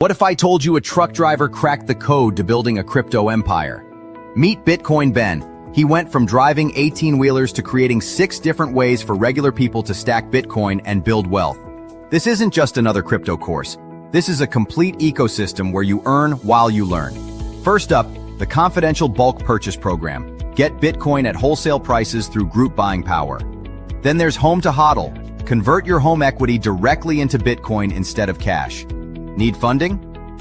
What if I told you a truck driver cracked the code to building a crypto empire? Meet Bitcoin Ben. He went from driving 18-wheelers to creating 6 different ways for regular people to stack Bitcoin and build wealth. This isn't just another crypto course. This is a complete ecosystem where you earn while you learn. First up, the confidential bulk purchase program. Get Bitcoin at wholesale prices through group buying power. Then there's Home to HODL. Convert your home equity directly into Bitcoin instead of cash. Need funding?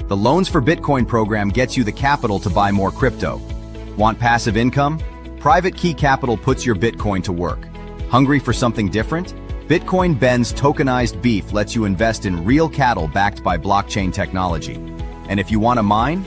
The Loans for Bitcoin program gets you the capital to buy more crypto. Want passive income? Private Key Capital puts your Bitcoin to work. Hungry for something different? Bitcoin Ben's tokenized beef lets you invest in real cattle backed by blockchain technology. And if you want to mine?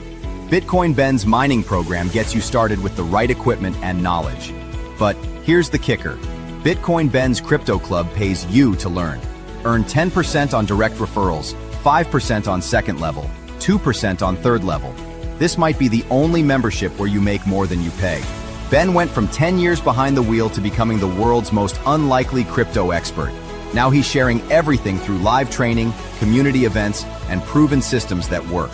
Bitcoin Ben's mining program gets you started with the right equipment and knowledge. But here's the kicker. Bitcoin Ben's Crypto Club pays you to learn. Earn 10% on direct referrals, 5% on second level, 2% on third level. This might be the only membership where you make more than you pay. Ben went from 10 years behind the wheel to becoming the world's most unlikely crypto expert. Now he's sharing everything through live training, community events, and proven systems that work.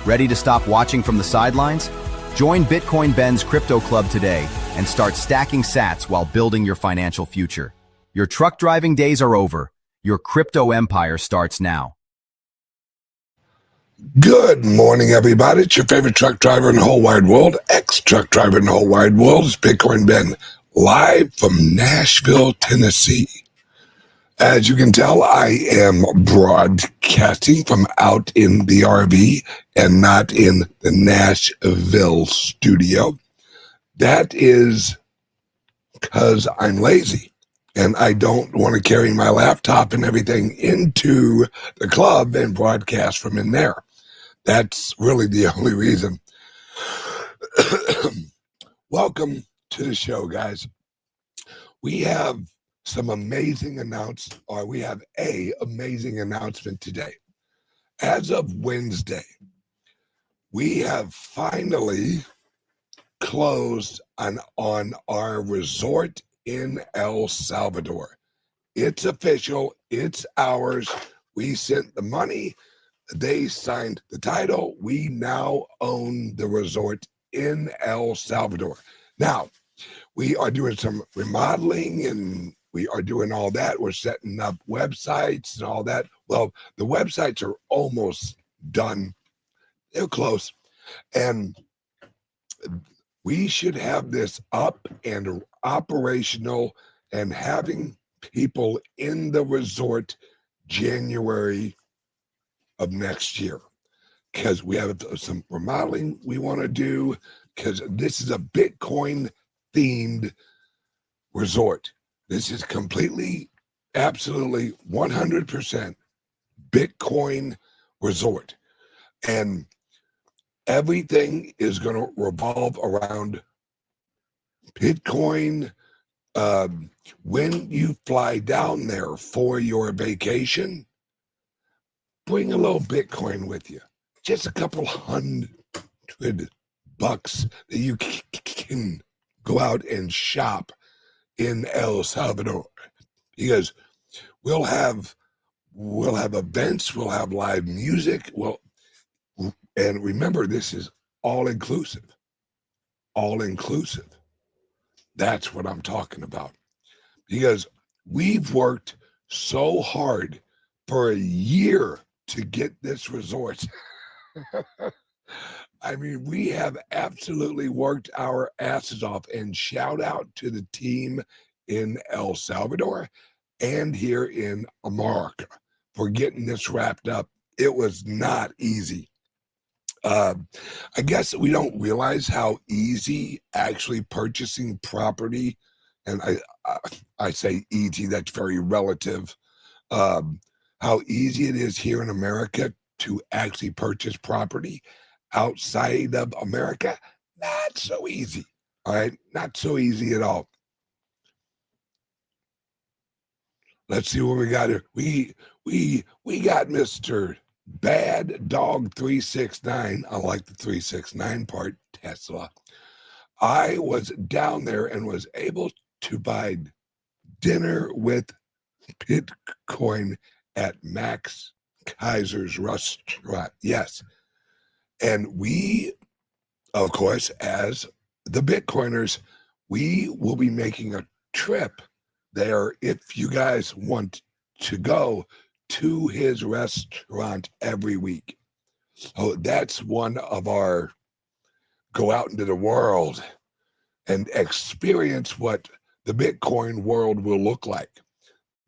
Ready to stop watching from the sidelines? Join Bitcoin Ben's Crypto Club today and start stacking sats while building your financial future. Your truck driving days are over. Your crypto empire starts now. Good morning, everybody. It's your favorite truck driver in the whole wide world, ex-truck driver in the whole wide world. It's Bitcoin Ben, live from Nashville, Tennessee. As you can tell, I am broadcasting from out in the RV and not in the Nashville studio. That is because I'm lazy and I don't want to carry my laptop and everything into the club and broadcast from in there. That's really the only reason. Welcome to the show, guys. We have some amazing we have a amazing announcement today. As of Wednesday, we have finally closed on our resort in El Salvador. It's official. It's ours. We sent the money. They signed the title. We now own the resort in El Salvador. Now, we are doing some remodeling and we are doing all that. We're setting up websites and all that. Well, the websites are almost done. They're close. And we should have this up and operational and having people in the resort January of next year, because we have some remodeling we want to do, because this is a Bitcoin themed resort. This is completely, absolutely 100% Bitcoin resort. And everything is going to revolve around Bitcoin. When you fly down there for your vacation, bring a little Bitcoin with you. Just a couple $100 that you can go out and shop in El Salvador. Because we'll have events, we'll have live music, and remember, this is all inclusive. All inclusive. That's what I'm talking about. Because we've worked so hard for a year to get this resort. I mean, we have absolutely worked our asses off, and shout out to the team in El Salvador and here in America for getting this wrapped up. It was not easy. I guess we don't realize how easy actually purchasing property, and I say easy, that's very relative, how easy it is here in America to actually purchase property. Outside of America, not so easy. All right, not so easy at all. Let's see what we got here. We got Mr. Bad Dog 369. I like the 369 part. Tesla. I was down there and was able to buy dinner with Bitcoin at Max Kaiser's restaurant. Yes. And we, of course, as the Bitcoiners, we will be making a trip there if you guys want to go to his restaurant every week. So that's one of our go out into the world and experience what the Bitcoin world will look like.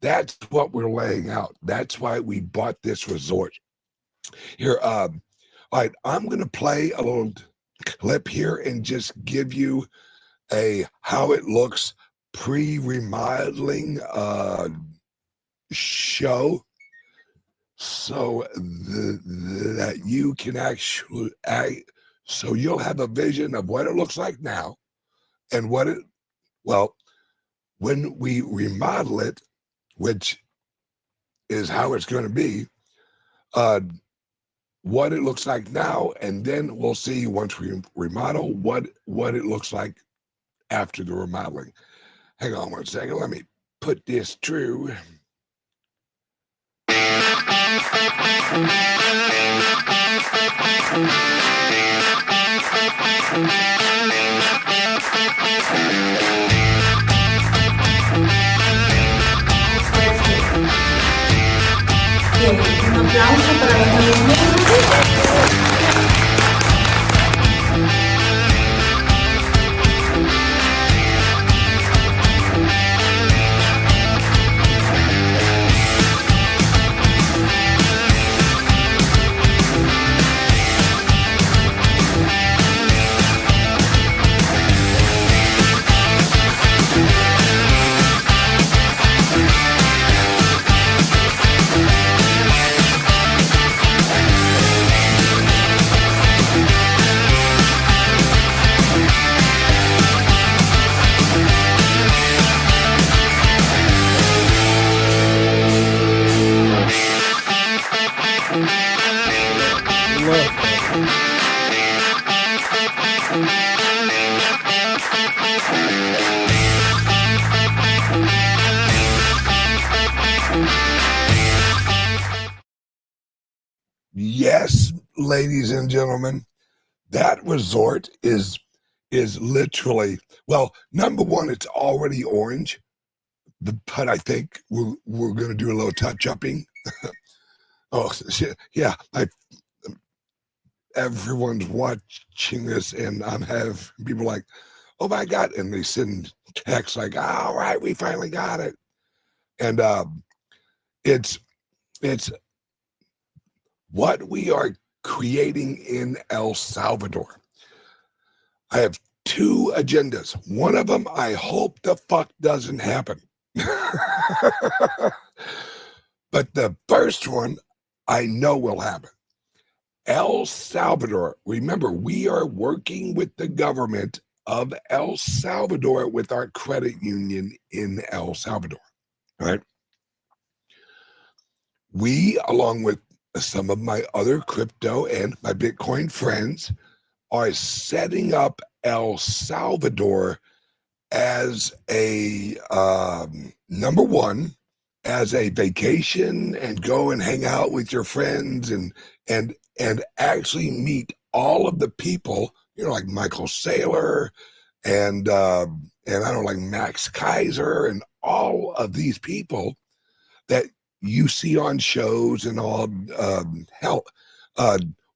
That's what we're laying out. That's why we bought this resort. Here, all right, I'm going to play a little clip here and just give you a how it looks pre-remodeling show, so that you can actually so you'll have a vision of what it looks like now and what it, well, when we remodel it, which is how it's going to be, what it looks like now, and then we'll see once we remodel what it looks like after the remodeling. Hang on one second. Let me put this through. Bien, un aplauso para los miembros. Yes, ladies and gentlemen, that resort is literally, well, number one, it's already orange, but I think we're going to do a little touch-upping. Oh, yeah, everyone's watching this, and I'm have people like, oh my God, and they send texts like, all right, we finally got it. And it's what we are creating in El Salvador. I have two agendas. One of them, I hope the fuck doesn't happen. But the first one, I know will happen. El Salvador, remember, we are working with the government of El Salvador with our credit union in El Salvador, right? We, along with some of my other crypto and my Bitcoin friends, are setting up El Salvador as a number one, as a vacation, and go and hang out with your friends and actually meet all of the people, you know, like Michael Saylor and I don't know, like Max Kaiser and all of these people that you see on shows and all. Hell,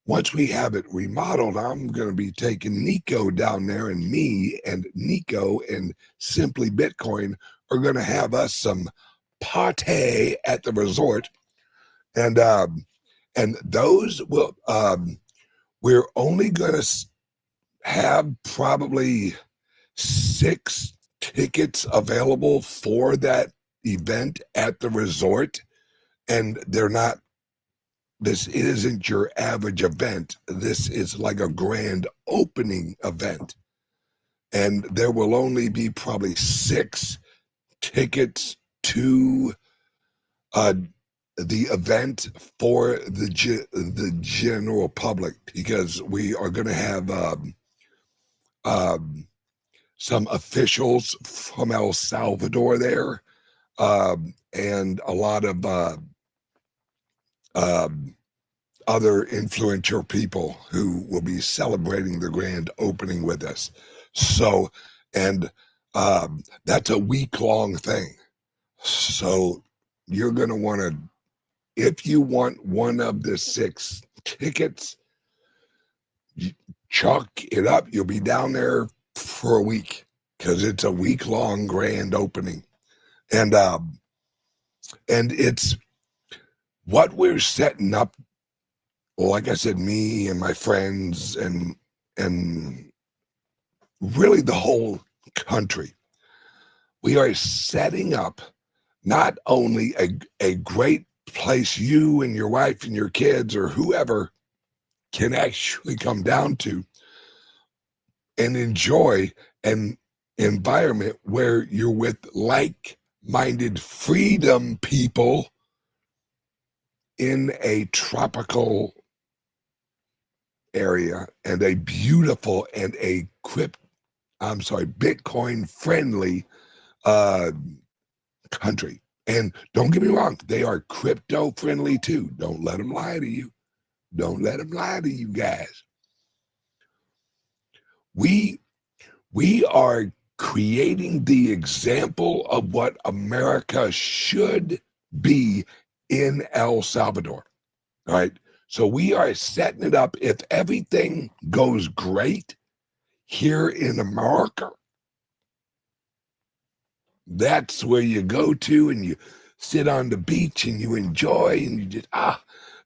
once we have it remodeled, I'm going to be taking Nico down there, and me and Nico and Simply Bitcoin are going to have us some party at the resort, and those will we're only going to have probably 6 tickets available for that event at the resort, and they're not, this isn't your average event. This is like a grand opening event, and there will only be probably 6 tickets to the event for the general public, because we are going to have some officials from El Salvador there, and a lot of other influential people who will be celebrating the grand opening with us. So, and that's a week-long thing. So you're going to want to, if you want one of the 6 tickets, chalk it up. You'll be down there for a week because it's a week-long grand opening. And it's what we're setting up. Like I said, me and my friends and really the whole country, we are setting up not only a great place you and your wife and your kids or whoever can actually come down to and enjoy an environment where you're with like-minded freedom people in a tropical area and a beautiful and a Bitcoin friendly country. And don't get me wrong, they are crypto friendly too. Don't let them lie to you. Don't let them lie to you guys. We are creating the example of what America should be in El Salvador. All right. So we are setting it up. If everything goes great here in America, that's where you go to and you sit on the beach and you enjoy and you just,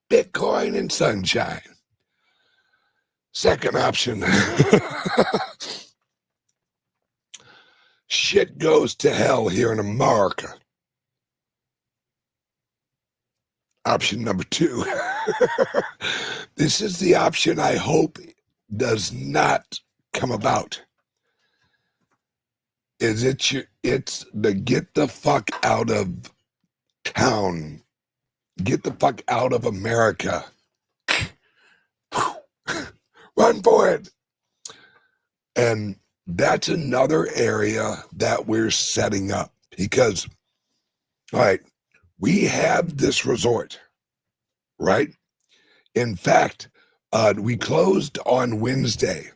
Bitcoin and sunshine. Second option, shit goes to hell here in America. Option number 2. This is the option I hope does not come about. It's the get the fuck out of town, get the fuck out of America. Run for it. And that's another area that we're setting up because, all right, we have this resort, right? In fact, we closed on Wednesday,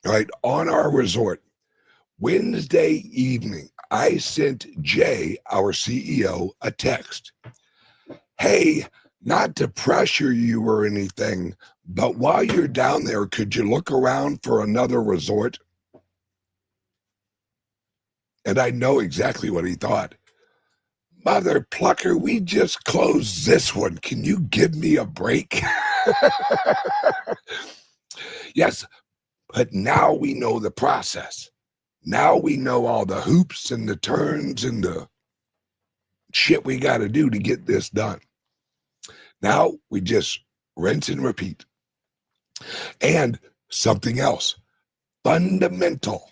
right, on our resort. Wednesday evening, I sent Jay, our CEO, a text. Hey, not to pressure you or anything, but while you're down there, could you look around for another resort? And I know exactly what he thought. Mother plucker, we just closed this one. Can you give me a break? Yes, but now we know the process. Now we know all the hoops and the turns and the shit we got to do to get this done. Now we just rinse and repeat. And something else, fundamental.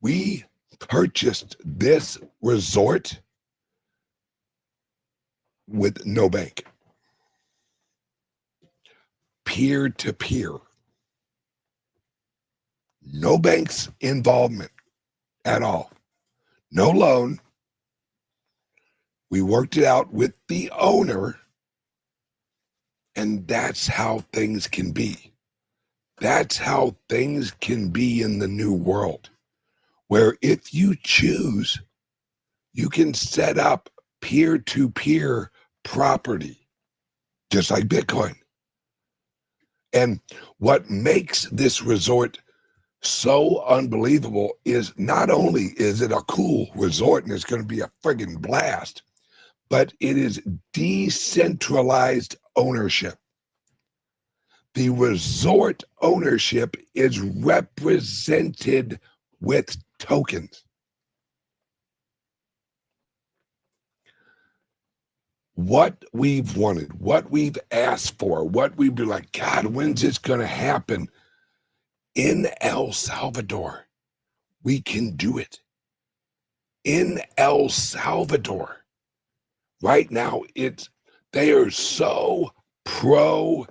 We purchased this resort with no bank. Peer-to-peer. No bank's involvement at all. No loan. We worked it out with the owner, and that's how things can be. That's how things can be in the new world, where if you choose, you can set up peer-to-peer property, just like Bitcoin. And what makes this resort so unbelievable is not only is it a cool resort and it's going to be a friggin' blast, but it is decentralized ownership. The resort ownership is represented with tokens. What we've wanted, what we've asked for, what we've been like, God, when's this going to happen? In El Salvador, we can do it. In El Salvador, right now, they are so pro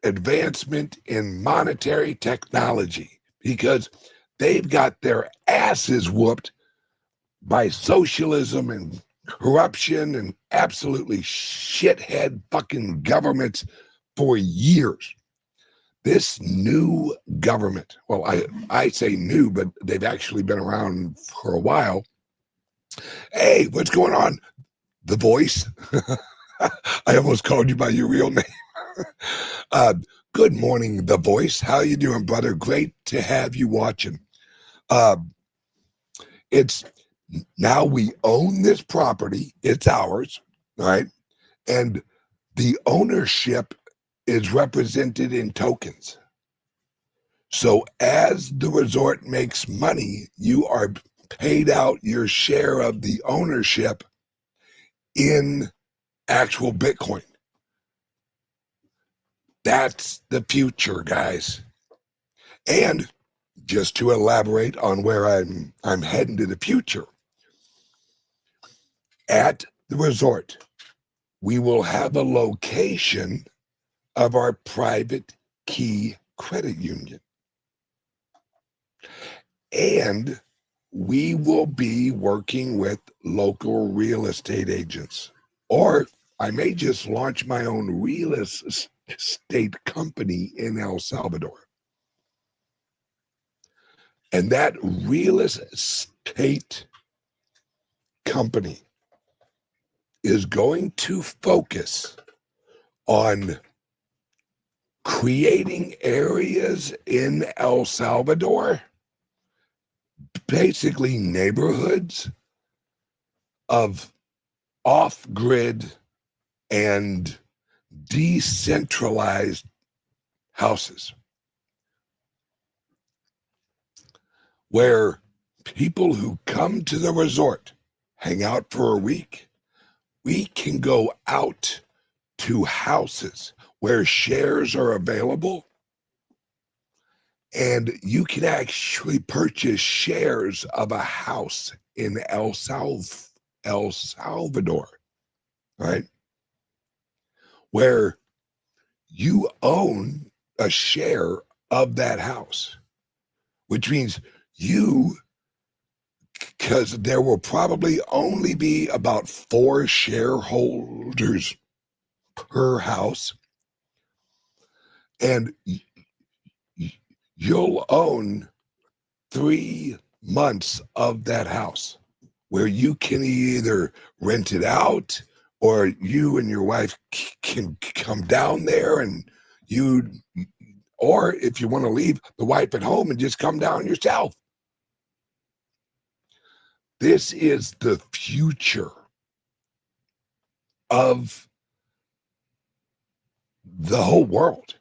advancement in monetary technology because they've got their asses whooped by socialism and corruption and absolutely shithead fucking governments for years. This new government, well, I say new, but they've actually been around for a while. Hey, what's going on? The Voice. I almost called you by your real name. Good morning, The Voice. How you doing, brother? Great to have you watching. It's now we own this property. It's ours, right? And the ownership is represented in tokens. So as the resort makes money, you are paid out your share of the ownership in actual Bitcoin. That's the future, guys. And just to elaborate on where I'm heading to the future, at the resort, we will have a location of our private key credit union. And we will be working with local real estate agents. Or I may just launch my own real estate company in El Salvador. And that real estate company is going to focus on creating areas in El Salvador, basically neighborhoods of off-grid and decentralized houses where people who come to the resort hang out for a week. We can go out to houses where shares are available, and you can actually purchase shares of a house in El Salvador, right? Where you own a share of that house, which means because there will probably only be about 4 shareholders per house, and you'll own 3 months of that house, where you can either rent it out or you and your wife can come down there, and or if you want to leave the wife at home and just come down yourself. This is the future of the whole world,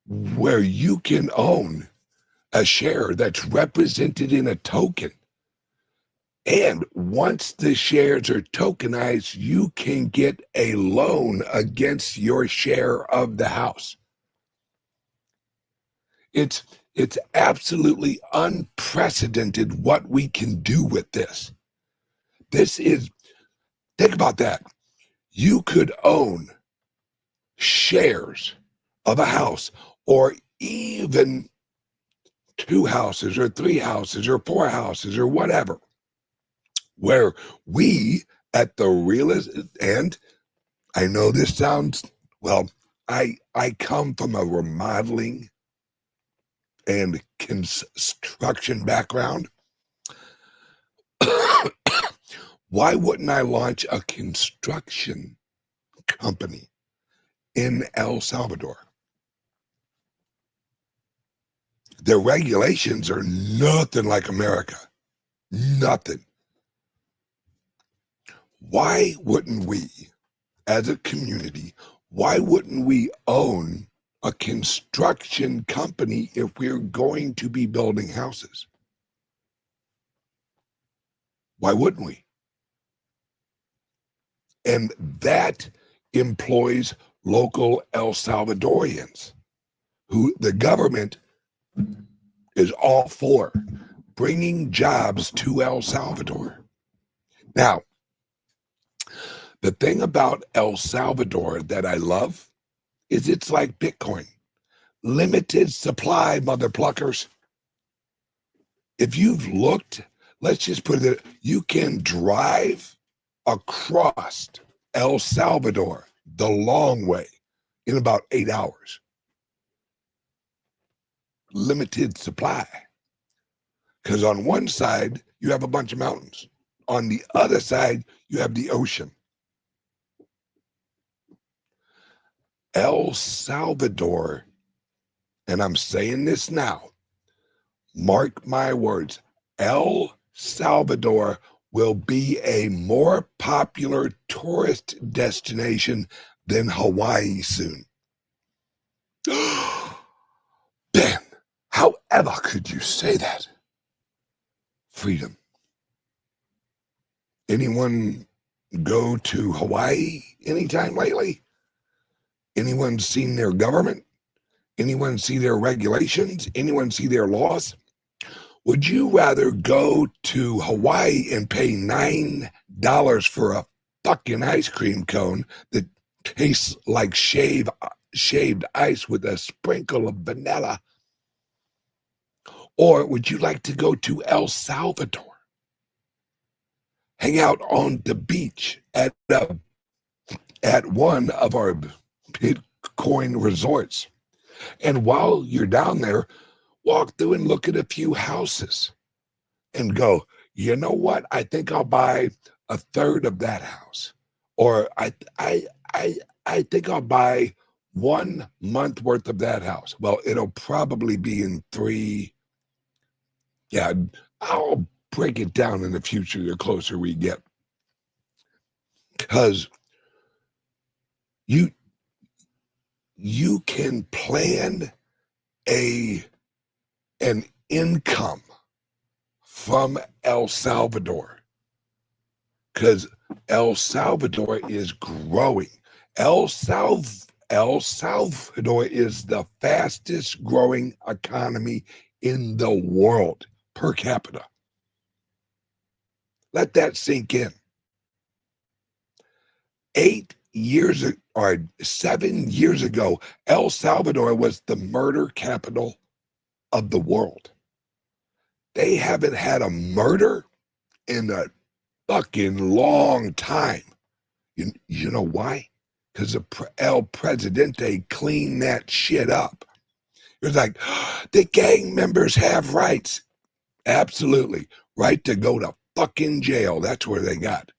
where you can own a share that's represented in a token. And once the shares are tokenized, you can get a loan against your share of the house. It's absolutely unprecedented what we can do with this. Think about that. You could own shares of a house, or even 2 houses or 3 houses or 4 houses or whatever, where we at the realist, and I know this sounds, well, I come from a remodeling and construction background. Why wouldn't I launch a construction company in El Salvador? The regulations are nothing like America. Nothing. Why wouldn't we, as a community, why wouldn't we own a construction company if we're going to be building houses? Why wouldn't we? And that employs local El Salvadorians, who the government is all for, bringing jobs to El Salvador. Now, the thing about El Salvador that I love is it's like Bitcoin. Limited supply, mother pluckers. If you've looked, let's just put it, you can drive across El Salvador the long way in about 8 hours. Limited supply. Because on one side, you have a bunch of mountains. On the other side, you have the ocean. El Salvador, and I'm saying this now, mark my words, El Salvador will be a more popular tourist destination than Hawaii soon. Ben, however could you say that? Freedom. Anyone go to Hawaii anytime lately? Anyone seen their government? Anyone see their regulations? Anyone see their laws? Would you rather go to Hawaii and pay $9 for a fucking ice cream cone that tastes like shaved ice with a sprinkle of vanilla? Or would you like to go to El Salvador? Hang out on the beach at one of our Bitcoin resorts. And while you're down there, walk through and look at a few houses and go, you know what? I think I'll buy a third of that house. Or I think I'll buy 1 month worth of that house. Well, it'll probably be in 3. Yeah, I'll break it down in the future the closer we get. Because you can plan an income from El Salvador, because El Salvador is growing. El Salvador is the fastest growing economy in the world per capita. Let that sink in. 7 years ago, El Salvador was the murder capital of the world. They haven't had a murder in a fucking long time. You know why? Because El Presidente cleaned that shit up. It was like, the gang members have rights. Absolutely. Right to go to fucking jail. That's where they got.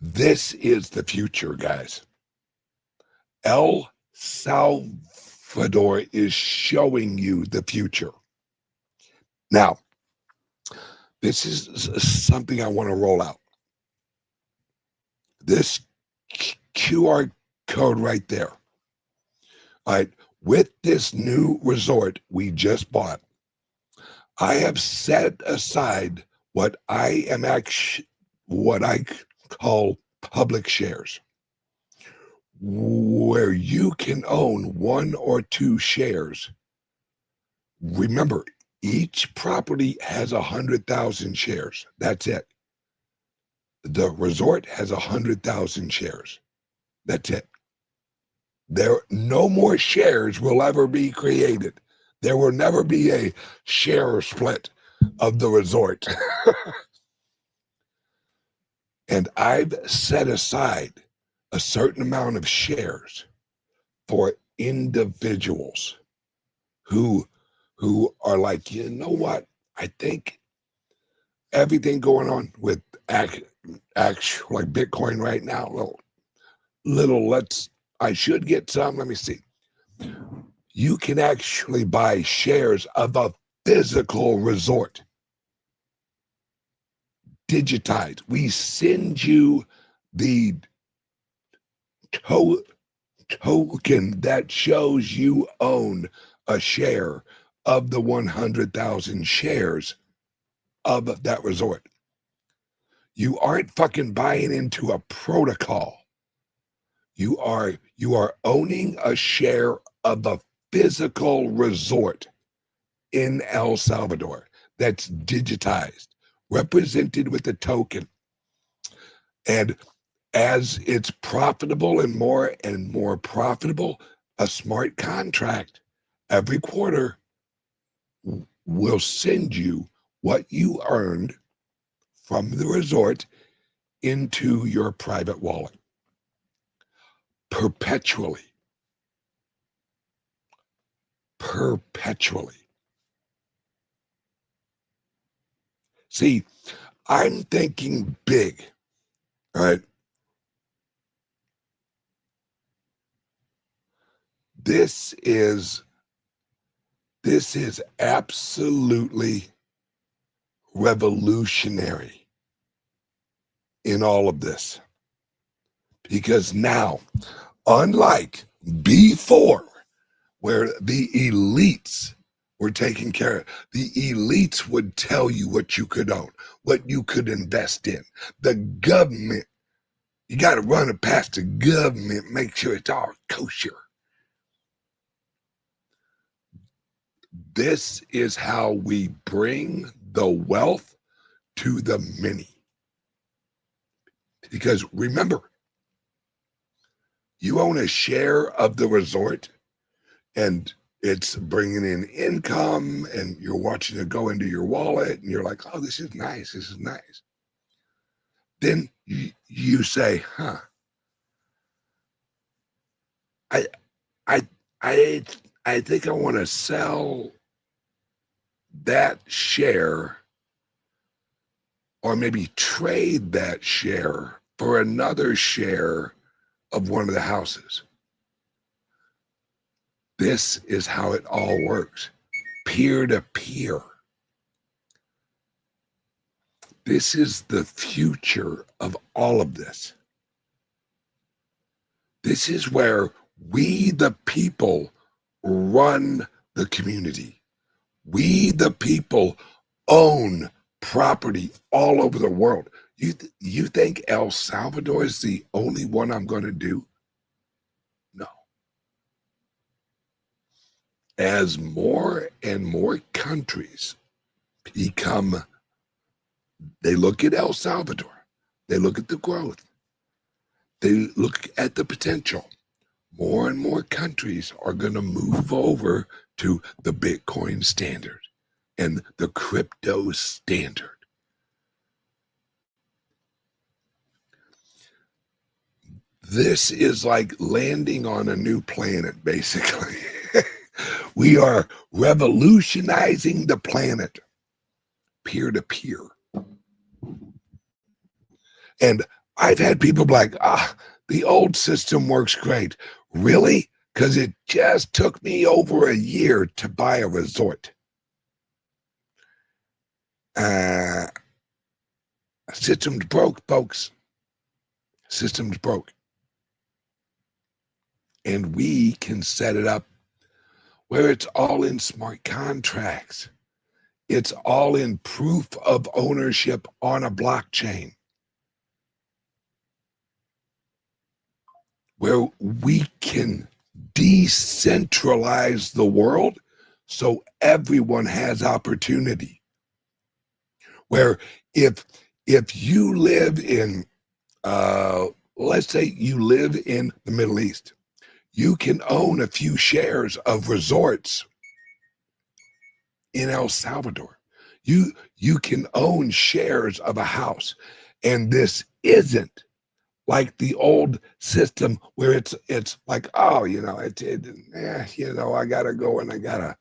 This is the future, guys. El Salvador is showing you the future. Now, this is something I want to roll out. This QR code right there. All right, with this new resort we just bought, I have set aside what I call public shares, where you can own 1 or 2 shares. Remember, each property has 100,000 shares. That's it. The resort has 100,000 shares. That's it. No more shares will ever be created. There will never be a share split of the resort. And I've set aside a certain amount of shares for individuals who are like, you know what? I think everything going on with actual like Bitcoin right now, I should get some. Let me see. You can actually buy shares of a physical resort. Digitized. We send you the token that shows you own a share of the 100,000 shares of that resort. You aren't fucking buying into a protocol. You are owning a share of a physical resort in El Salvador that's digitized, represented with a token. And as it's profitable and more profitable, a smart contract every quarter will send you what you earned from the resort into your private wallet perpetually. Perpetually. See, I'm thinking big, all right? This is absolutely revolutionary in all of this. Because now, unlike before, where the elites were taking care of, the elites would tell you what you could own, what you could invest in. The government, you got to run it past the government, make sure it's all kosher. This is how we bring the wealth to the many. Because remember, you own a share of the resort and it's bringing in income and you're watching it go into your wallet and you're like, oh, this is nice. This is nice. Then you say, huh, I think I want to sell that share or maybe trade that share for another share of one of the houses. This is how it all works. Peer to peer. This is the future of all of this. This is where we, the people, run the community. We, the people, own property all over the world. You think El Salvador is the only one I'm going to do? No. As more and more countries become, they look at El Salvador, they look at the growth, they look at the potential. More and more countries are going to move over to the Bitcoin standard and the crypto standard. This is like landing on a new planet, basically. We are revolutionizing the planet peer to peer. And I've had people be like, the old system works great. Really? Because it just took me over a year to buy a resort. System's broke, folks. System's broke. And we can set it up where it's all in smart contracts. It's all in proof of ownership on a blockchain, where we can decentralize the world so everyone has opportunity. Where if you live in, let's say you live in the Middle East, you can own a few shares of resorts in El Salvador. You can own shares of a house. And this isn't like the old system where it's like, oh, I gotta go and I gotta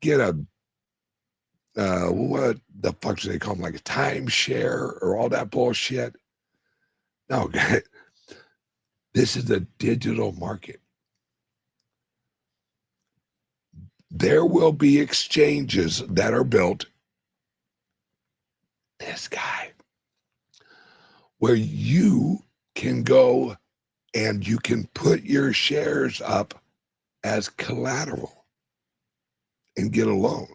get a what the fuck do they call them, like a timeshare or all that bullshit. No, this is a digital market. There will be exchanges that are built, this guy, where you can go and you can put your shares up as collateral and get a loan.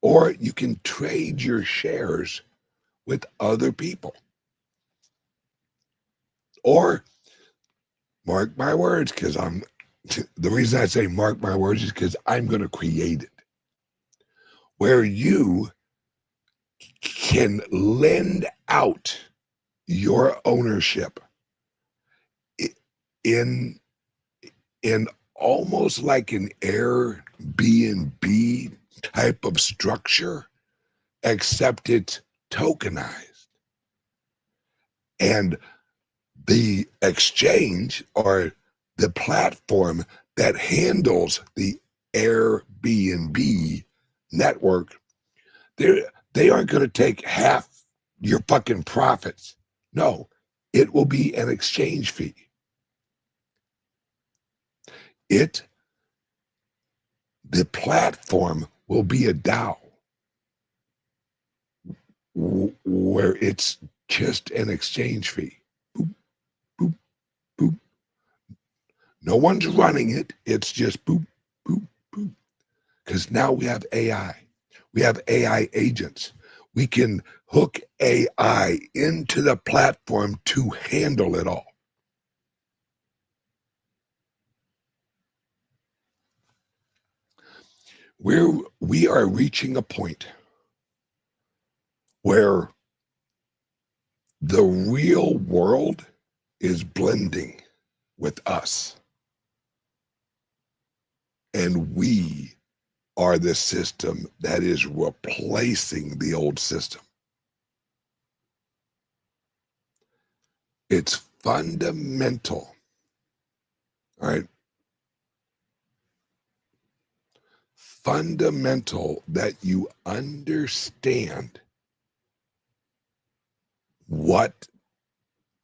Or you can trade your shares with other people. Or, mark my words, because the reason I say mark my words is because I'm going to create it, where you can lend out your ownership in almost like an Airbnb type of structure, except it's tokenized. And the exchange or the platform that handles the Airbnb network, they aren't going to take half your fucking profits. No, it will be an exchange fee. The platform will be a DAO where it's just an exchange fee. Boop, boop, boop. No one's running it. It's just boop, boop, boop. Because now we have AI. We have AI agents. We can hook AI into the platform to handle it all. We are reaching a point where the real world is blending with us. And we are the system that is replacing the old system. It's fundamental, all right? Fundamental that you understand what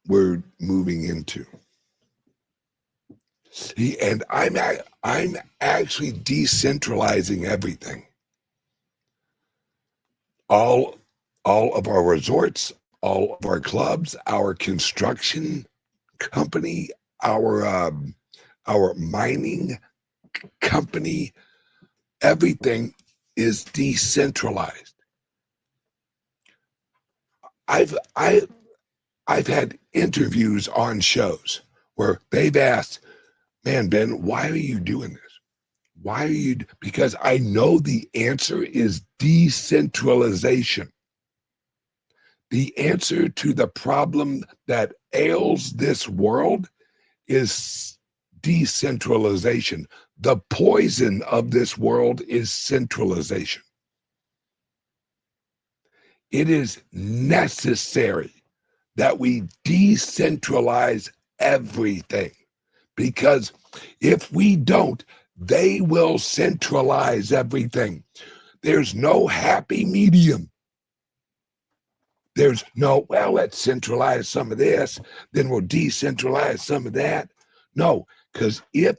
we're moving into. See, and I'm actually decentralizing everything. All of our resorts, all of our clubs, our construction company, our mining company, everything is decentralized. I've had interviews on shows where they've asked, man, Ben, why are you doing this? Why are you? Because I know the answer is decentralization. The answer to the problem that ails this world is decentralization. The poison of this world is centralization. It is necessary that we decentralize everything, because if we don't, they will centralize everything. There's no happy medium. There's no, well, let's centralize some of this, then we'll decentralize some of that. No, because if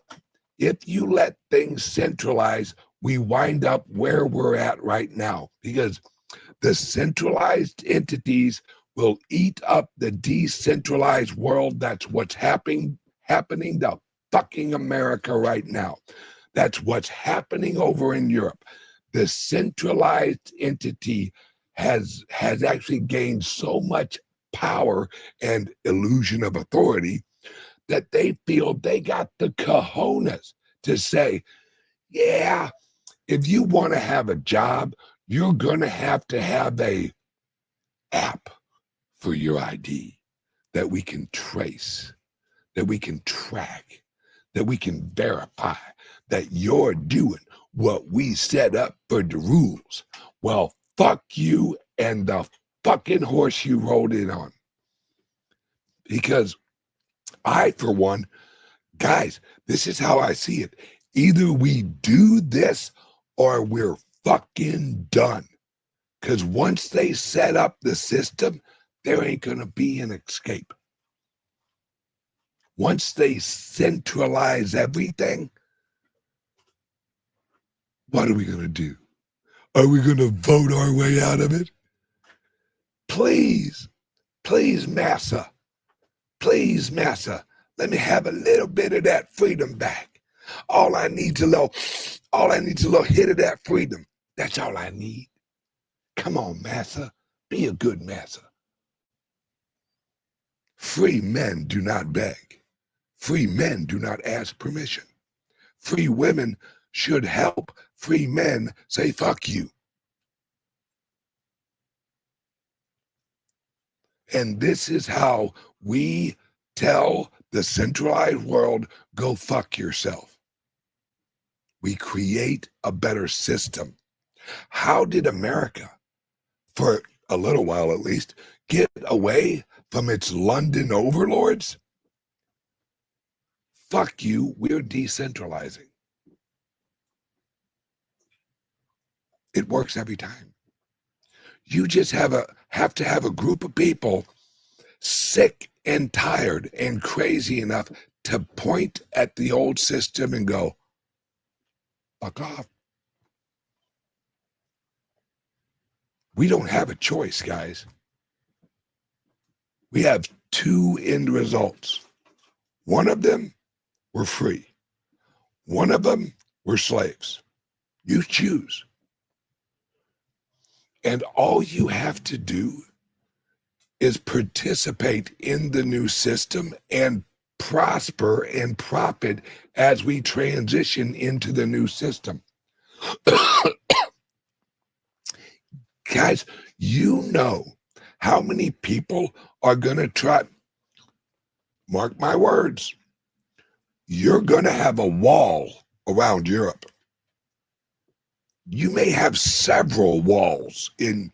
you let things centralize, we wind up where we're at right now, because the centralized entities will eat up the decentralized world. That's what's happening to fucking America right now. That's what's happening over in Europe. The centralized entity has actually gained so much power and illusion of authority that they feel they got the cojones to say, yeah, if you want to have a job, you're going to have a app for your ID that we can trace, that we can track, that we can verify that you're doing what we set up for the rules. Well, fuck you and the fucking horse you rode in on. Because I, for one, guys, this is how I see it. Either we do this or we're fucking done. Because once they set up the system, there ain't going to be an escape. Once they centralize everything, what are we going to do? Are we going to vote our way out of it? Please, Massa. Please, Massa. Let me have a little bit of that freedom back. All I need to know, hit of that freedom. That's all I need. Come on, Massa. Be a good Massa. Free men do not beg. Free men do not ask permission. Free women should help free men say fuck you. And this is how we tell the centralized world, go fuck yourself. We create a better system. How did America, for a little while at least, get away from its London overlords, fuck you, we're decentralizing. It works every time. You just have to have a group of people sick and tired and crazy enough to point at the old system and go, fuck off. We don't have a choice, guys. We have two end results. One of them, we're free. One of them, we're slaves. You choose. And all you have to do is participate in the new system and prosper and profit as we transition into the new system. Guys, you know how many people are going to try, mark my words, you're going to have a wall around Europe. You may have several walls in,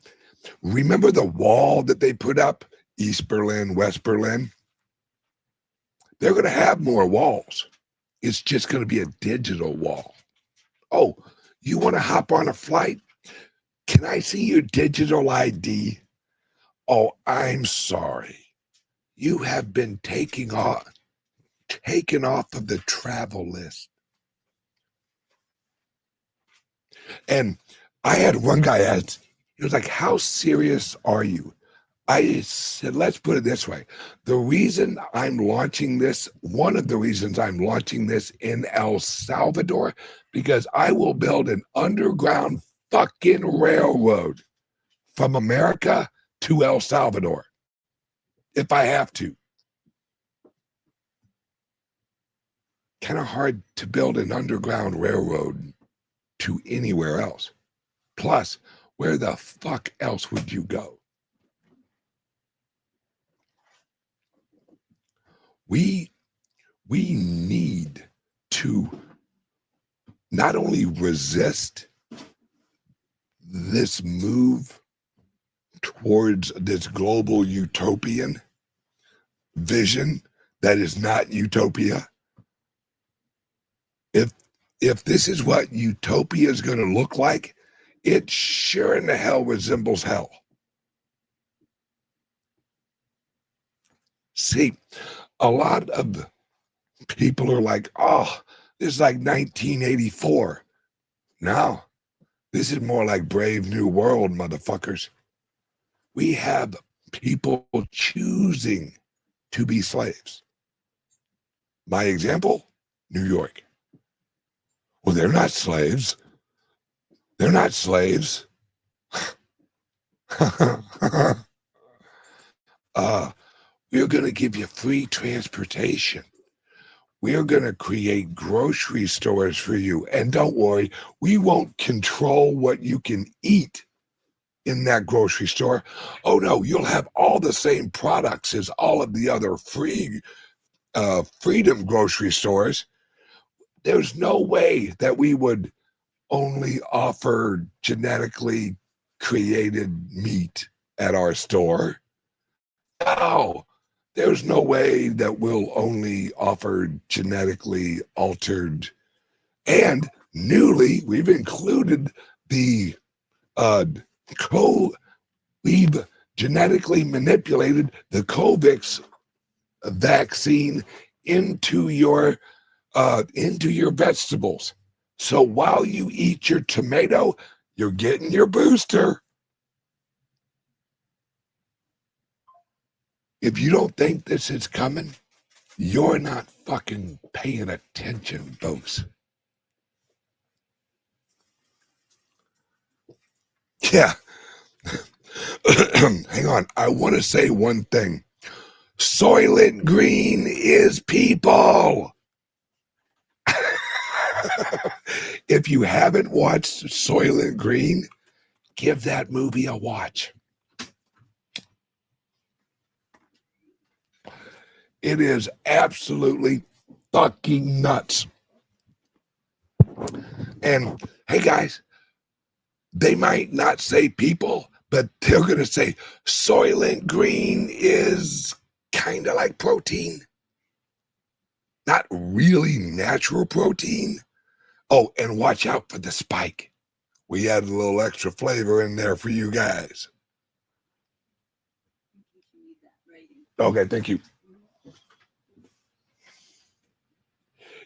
remember the wall that they put up, East Berlin, West Berlin? They're going to have more walls. It's just going to be a digital wall. Oh, you want to hop on a flight? Can I see your digital ID? Oh, I'm sorry. You have been taken off of the travel list. And I had one guy ask, he was like, how serious are you? I said, let's put it this way. The reason I'm launching this, one of the reasons I'm launching this in El Salvador, because I will build an underground fucking railroad from America to El Salvador, if I have to. Kind of hard to build an underground railroad to anywhere else. Plus, where the fuck else would you go? We need to not only resist this move towards this global utopian vision that is not utopia. If this is what utopia is going to look like, it sure in the hell resembles hell. See, a lot of people are like, oh, this is like 1984. No, this is more like Brave New World, motherfuckers. We have people choosing to be slaves. My example, New York. Well, they're not slaves. They're not slaves. We're going to give you free transportation. We're going to create grocery stores for you. And don't worry, we won't control what you can eat in that grocery store. Oh no, you'll have all the same products as all of the other free freedom grocery stores. There's no way that we would only offer genetically created meat at our store. No, there's no way that we'll only offer genetically altered, and newly we've included the we've genetically manipulated the COVID vaccine into your vegetables. So while you eat your tomato, you're getting your booster. If you don't think this is coming, you're not fucking paying attention, folks. Yeah. Hang on. I want to say one thing. Soylent Green is people. If you haven't watched Soylent Green, give that movie a watch. It is absolutely fucking nuts. And hey guys, they might not say people, but they're going to say Soylent Green is kind of like protein, not really natural protein. Oh, and watch out for the spike. We added a little extra flavor in there for you guys. Okay, thank you.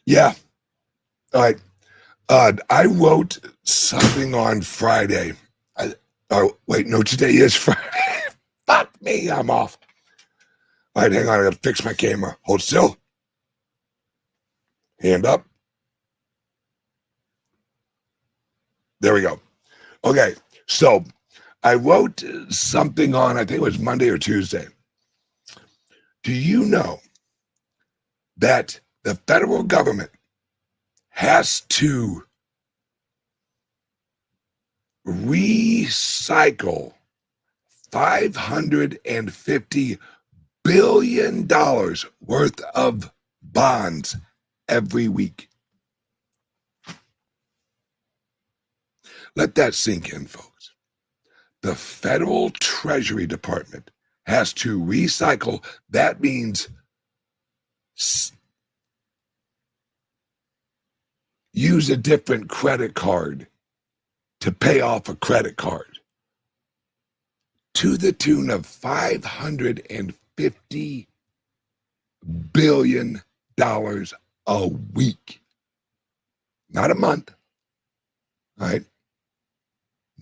Yeah. All right. I wrote something on Friday. Oh, wait, no, today is Friday. Fuck me, I'm off. All right, hang on, I gotta fix my camera. Hold still. Hand up. There we go. Okay, so I wrote something on, I think it was Monday or Tuesday. Do you know that the federal government has to recycle $550 billion worth of bonds every week? Let that sink in, folks. The Federal Treasury Department has to recycle. That means use a different credit card to pay off a credit card to the tune of $550 billion a week. Not a month, right?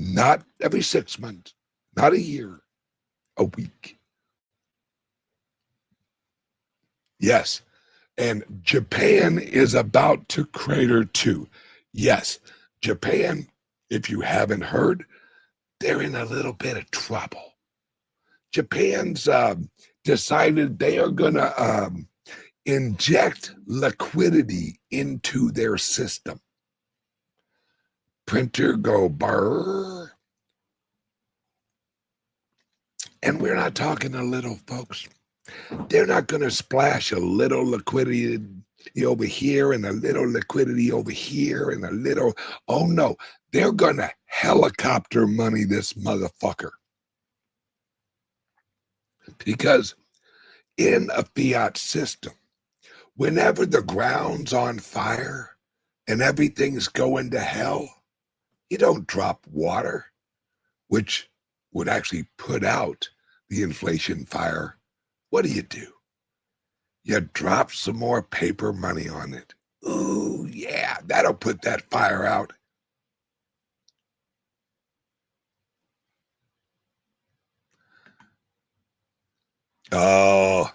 Not every 6 months, not a year, a week. Yes. And Japan is about to crater too. Yes. Japan, if you haven't heard, they're in a little bit of trouble. Japan's decided they are going to inject liquidity into their system. Printer go burr. And we're not talking a little, folks. They're not going to splash a little liquidity over here and a little liquidity over here and a little. Oh, no. They're going to helicopter money this motherfucker. Because in a fiat system, whenever the ground's on fire and everything's going to hell, you don't drop water, which would actually put out the inflation fire. What do? You drop some more paper money on it. Ooh, yeah, that'll put that fire out. Oh,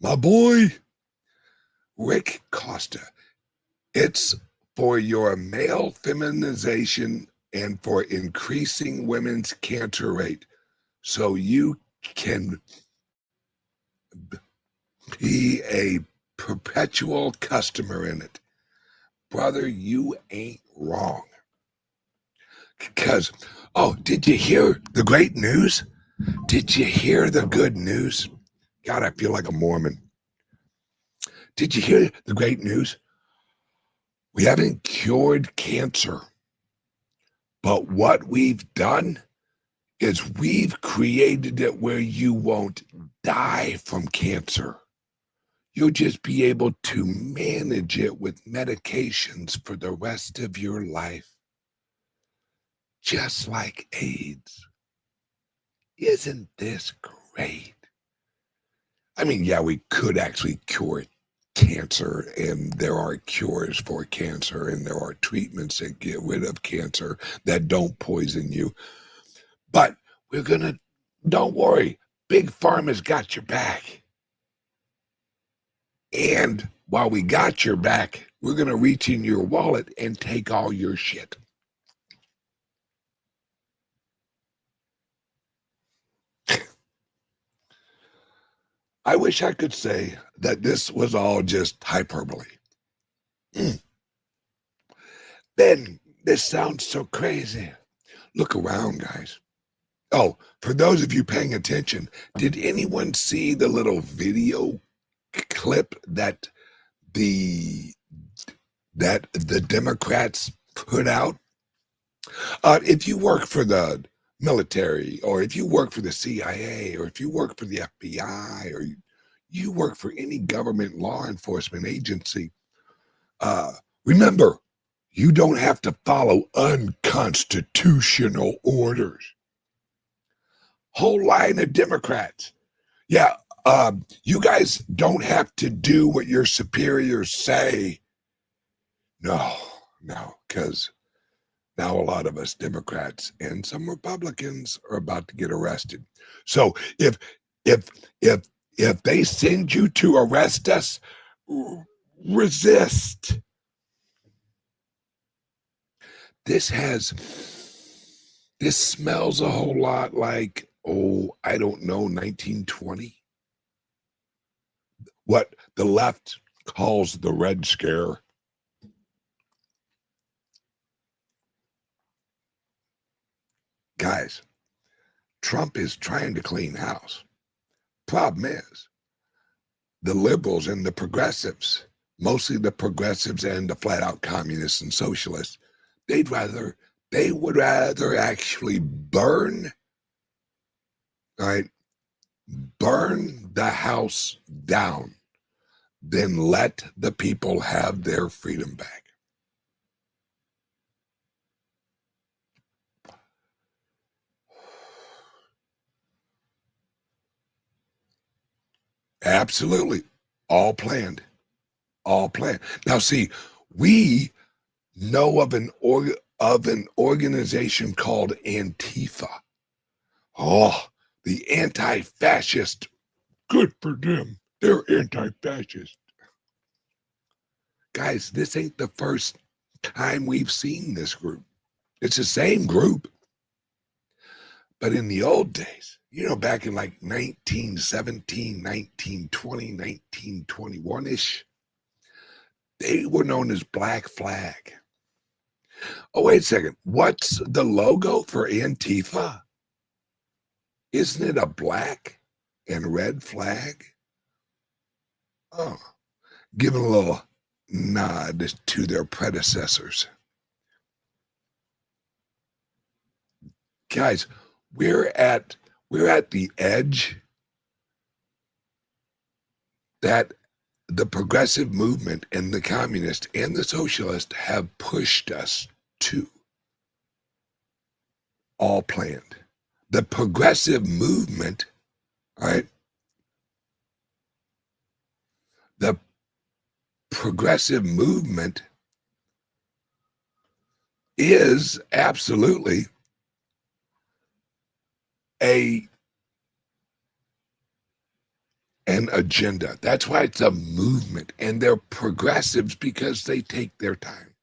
my boy, Rick Costa. It's for your male feminization and for increasing women's cancer rate so you can be a perpetual customer in it. Brother, you ain't wrong. Because, oh, did you hear the great news? Did you hear the good news? God, I feel like a Mormon. Did you hear the great news? We haven't cured cancer. But what we've done is we've created it where you won't die from cancer. You'll just be able to manage it with medications for the rest of your life. Just like AIDS. Isn't this great? I mean, yeah, we could actually cure cancer, and there are cures for cancer, and there are treatments that get rid of cancer that don't poison you. But don't worry, Big Pharma's got your back. And while we got your back, we're going to reach in your wallet and take all your shit. I wish I could say that this was all just hyperbole. Ben, this sounds so crazy. Look around, guys. Oh, for those of you paying attention, did anyone see the little video clip that the Democrats put out? If you work for the military, or if you work for the CIA, or if you work for the FBI, or you work for any government law enforcement agency, remember, you don't have to follow unconstitutional orders. Whole line of Democrats. Yeah, you guys don't have to do what your superiors say. No, because now a lot of us Democrats and some Republicans are about to get arrested. So if they send you to arrest us, resist. This smells a whole lot like, I don't know, 1920. What the left calls the Red Scare. Guys, Trump is trying to clean house. Problem is, the liberals and the progressives, mostly the progressives and the flat-out communists and socialists, they would rather actually burn the house down than let the people have their freedom back. Absolutely. All planned. Now, see, we know of an organization called Antifa. The anti-fascist. Good for them. They're anti-fascist. Guys, this ain't the first time we've seen this group. It's the same group. But in the old days, back in like 1917, 1920, 1921-ish, they were known as Black Flag. Oh, wait a second. What's the logo for Antifa? Isn't it a black and red flag? Oh, giving a little nod to their predecessors. Guys, we're at the edge that the progressive movement and the communist and the socialist have pushed us to. All planned. The progressive movement, right? The progressive movement is absolutely an agenda. That's why it's a movement, and they're progressives because they take their time.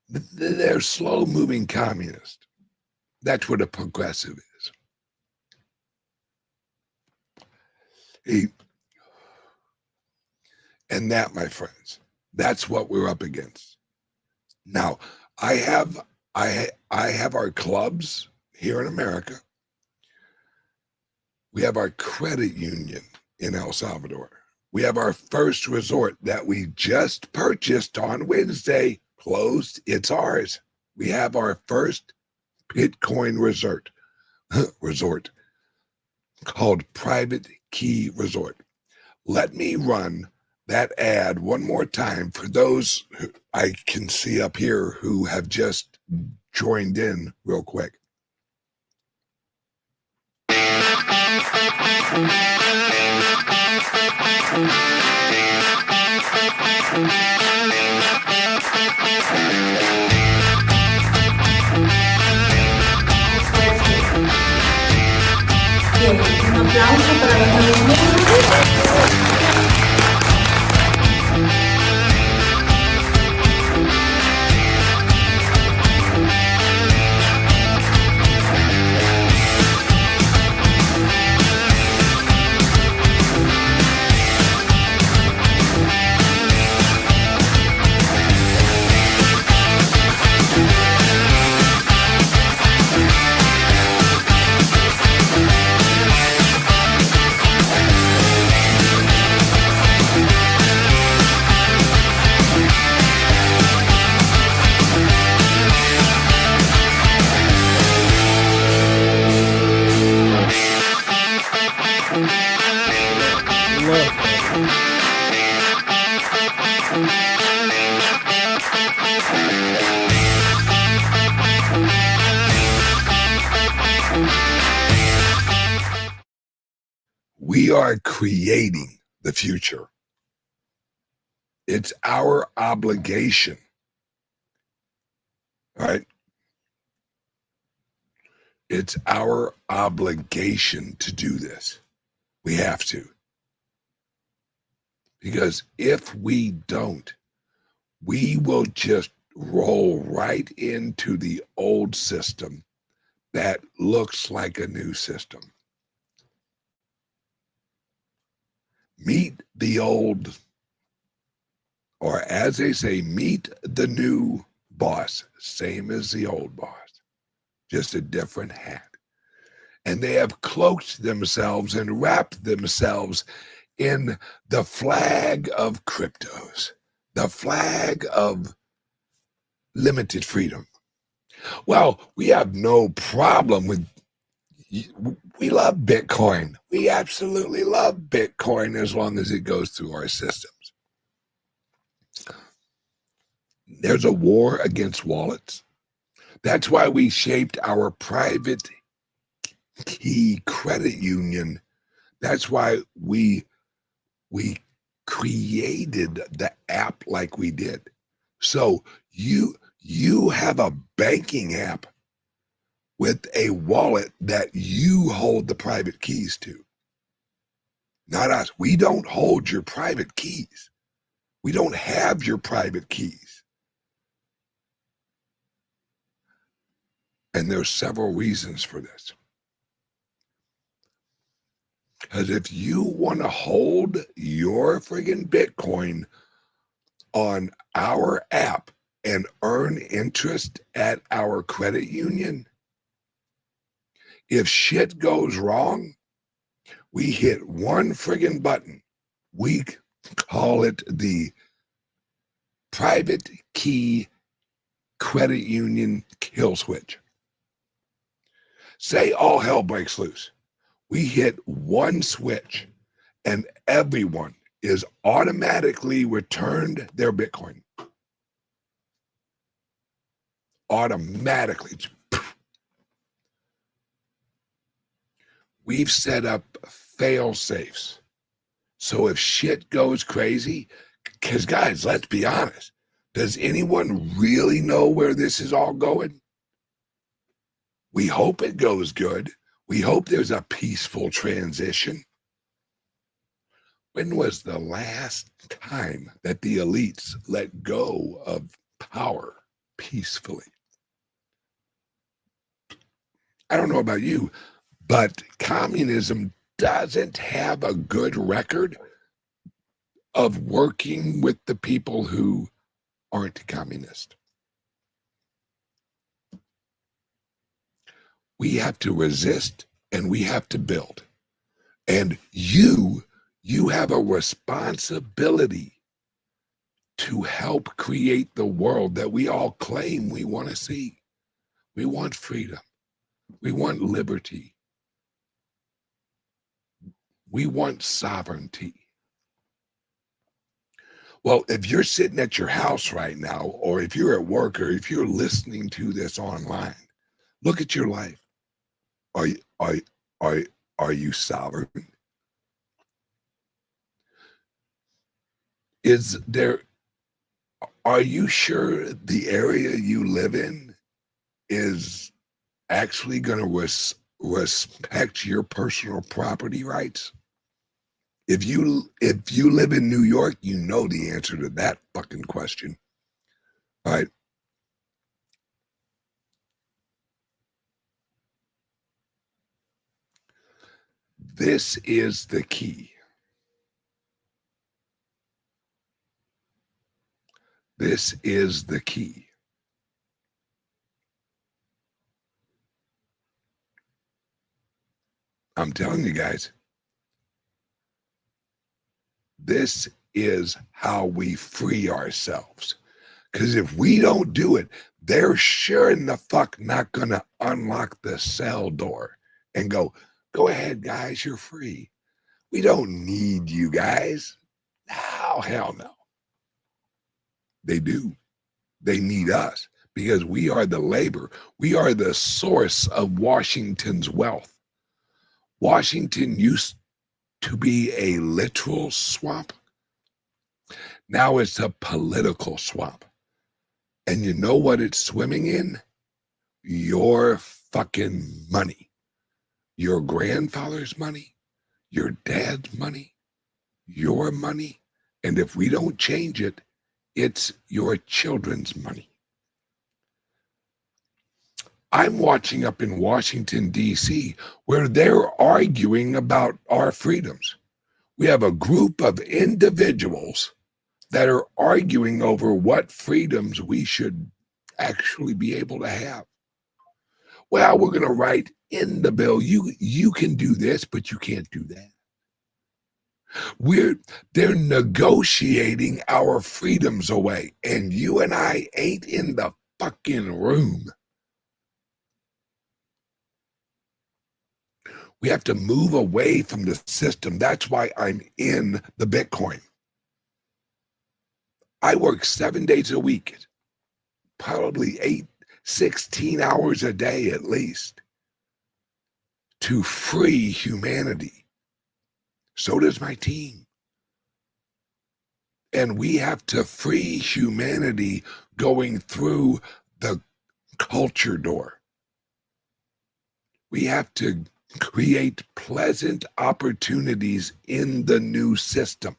They're slow-moving communists. That's what a progressive is. And that, my friends, that's what we're up against. Now, I have our clubs here in America. We have our credit union in El Salvador. We have our First Resort that we just purchased on Wednesday, closed. It's ours. We have our first Bitcoin resort called Private Key Resort. Let me run that ad one more time for those who I can see up here who have just joined in real quick. Bien, un aplauso para los nuevos miembros. We are creating the future. It's our obligation, right? It's our obligation to do this. We have to. Because if we don't, we will just roll right into the old system that looks like a new system. Meet the old, or as they say, meet the new boss, same as the old boss, just a different hat. And they have cloaked themselves and wrapped themselves in the flag of cryptos, the flag of limited freedom. Well, we have no problem with, we love Bitcoin. We absolutely love Bitcoin as long as it goes through our systems. There's a war against wallets. That's why we shaped our private key credit union. That's why we created the app like we did. So you have a banking app with a wallet that you hold the private keys to. Not us. We don't hold your private keys. We don't have your private keys. And there's several reasons for this. Because if you want to hold your friggin' Bitcoin on our app and earn interest at our credit union, if shit goes wrong, we hit one friggin' button. We call it the private key credit union kill switch. Say all hell breaks loose. We hit one switch and everyone is automatically returned their Bitcoin. Automatically. We've set up fail safes. So if shit goes crazy, because guys, let's be honest, does anyone really know where this is all going? We hope it goes good. We hope there's a peaceful transition. When was the last time that the elites let go of power peacefully? I don't know about you, but communism doesn't have a good record of working with the people who aren't communist. We have to resist and we have to build. And you have a responsibility to help create the world that we all claim we want to see. We want freedom. We want liberty. We want sovereignty. Well, if you're sitting at your house right now, or if you're at work, or if you're listening to this online, look at your life. Are you sovereign? Are you sure the area you live in is actually going to respect your personal property rights? If you live in New York, you know the answer to that fucking question. All right. This is the key. This is the key. I'm telling you guys, this is how we free ourselves. Because if we don't do it, they're sure in the fuck not going to unlock the cell door and go ahead, guys, you're free. We don't need you guys. No, hell no. They do. They need us because we are the labor. We are the source of Washington's wealth. Washington used to be a literal swamp. Now it's a political swamp. And you know what it's swimming in? Your fucking money. Your grandfather's money, your dad's money, your money. And if we don't change it, it's your children's money. I'm watching up in Washington, D.C., where they're arguing about our freedoms. We have a group of individuals that are arguing over what freedoms we should actually be able to have. Well, we're going to write in the bill, you can do this, but you can't do that. They're negotiating our freedoms away, and you and I ain't in the fucking room. We have to move away from the system. That's why I'm in the Bitcoin. I work 7 days a week, probably 16 hours a day at least, to free humanity. So does my team. And we have to free humanity going through the culture door. We have to create pleasant opportunities in the new system.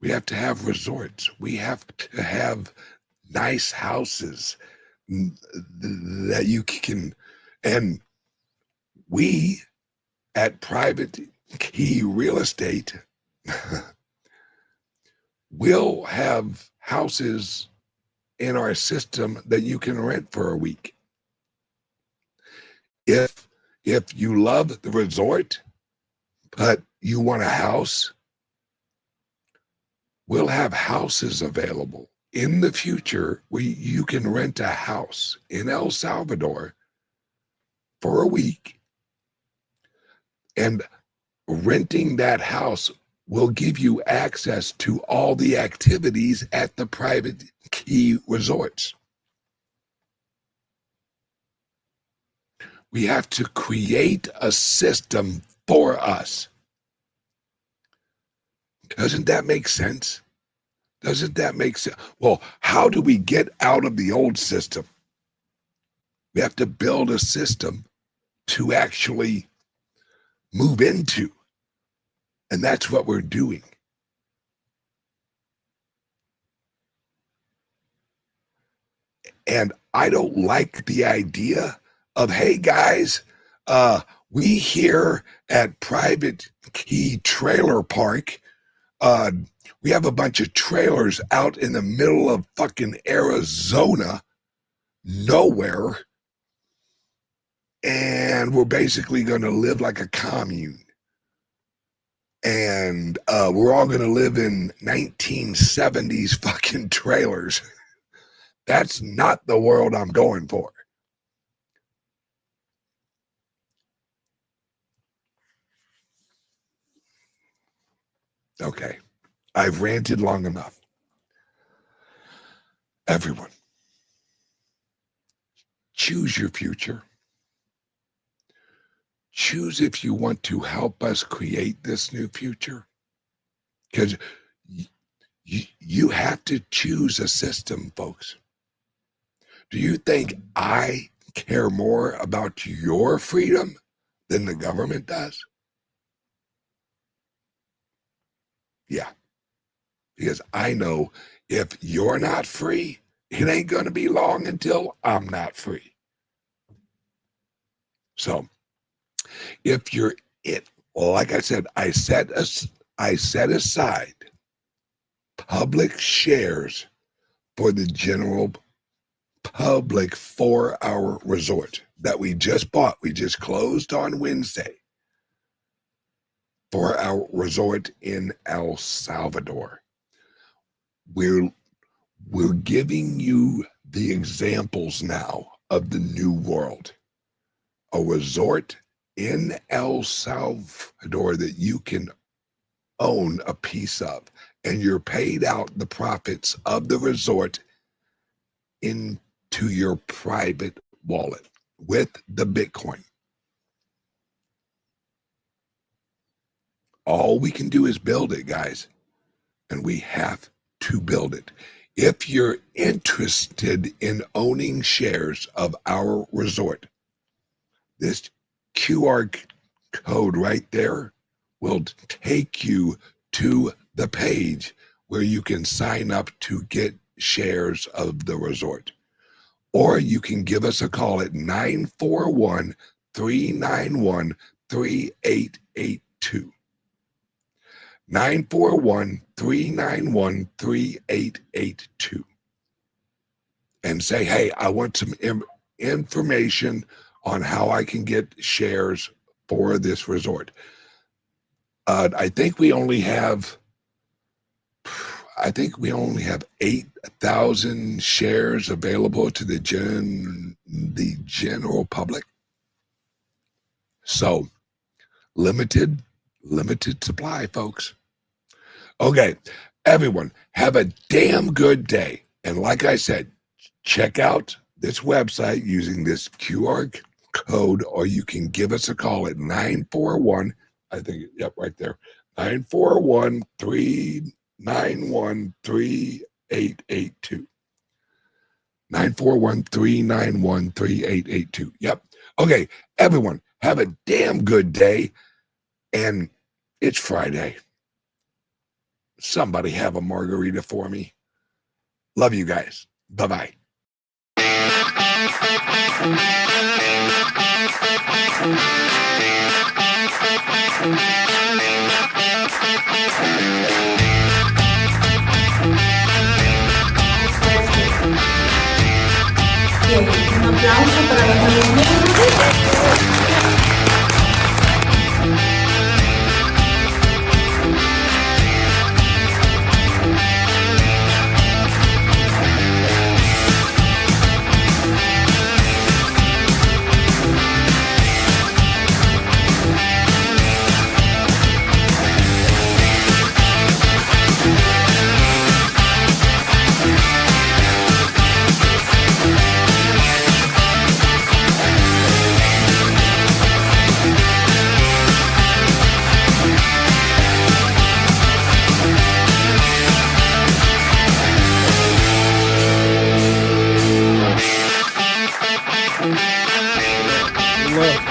We have to have resorts. We have to have nice houses that you can, and we at Private Key Real Estate will have houses in our system that you can rent for a week. If you love the resort, but you want a house, we'll have houses available in the future where you can rent a house in El Salvador for a week. And renting that house will give you access to all the activities at the Private Key resorts. We have to create a system for us. Doesn't that make sense? Doesn't that make sense? Well, how do we get out of the old system? We have to build a system to actually move into. And that's what we're doing. And I don't like the idea of, hey guys, we here at Private Key Trailer Park, we have a bunch of trailers out in the middle of fucking Arizona, nowhere, and we're basically going to live like a commune. And we're all going to live in 1970s fucking trailers. That's not the world I'm going for. Okay, I've ranted long enough. Everyone, choose your future. Choose if you want to help us create this new future. Because you have to choose a system, folks. Do you think I care more about your freedom than the government does? Yeah. Because I know if you're not free, it ain't going to be long until I'm not free. So if you're well, like I said, I set aside public shares for the general public for our resort that we just bought. We just closed on Wednesday for our resort in El Salvador. We're giving you the examples now of the new world. A resort in El Salvador that you can own a piece of, and you're paid out the profits of the resort into your private wallet with the Bitcoin. All we can do is build it, guys, and we have to build it. If you're interested in owning shares of our resort, this QR code right there will take you to the page where you can sign up to get shares of the resort. Or you can give us a call at 941-391-3882. 941-391-3882. And say, hey, I want some information on how I can get shares for this resort. I think we only have 8,000 shares available to the general public. So limited supply, folks. Okay, everyone, have a damn good day. And like I said, check out this website using this QR code, or you can give us a call at 941, I think, yep, right there, 941-391-3882. 941-391-3882. Yep. Okay, everyone, have a damn good day. And it's Friday. Somebody have a margarita for me. Love you guys. Bye-bye. Bien, un aplauso para los nuevos miembros. Love.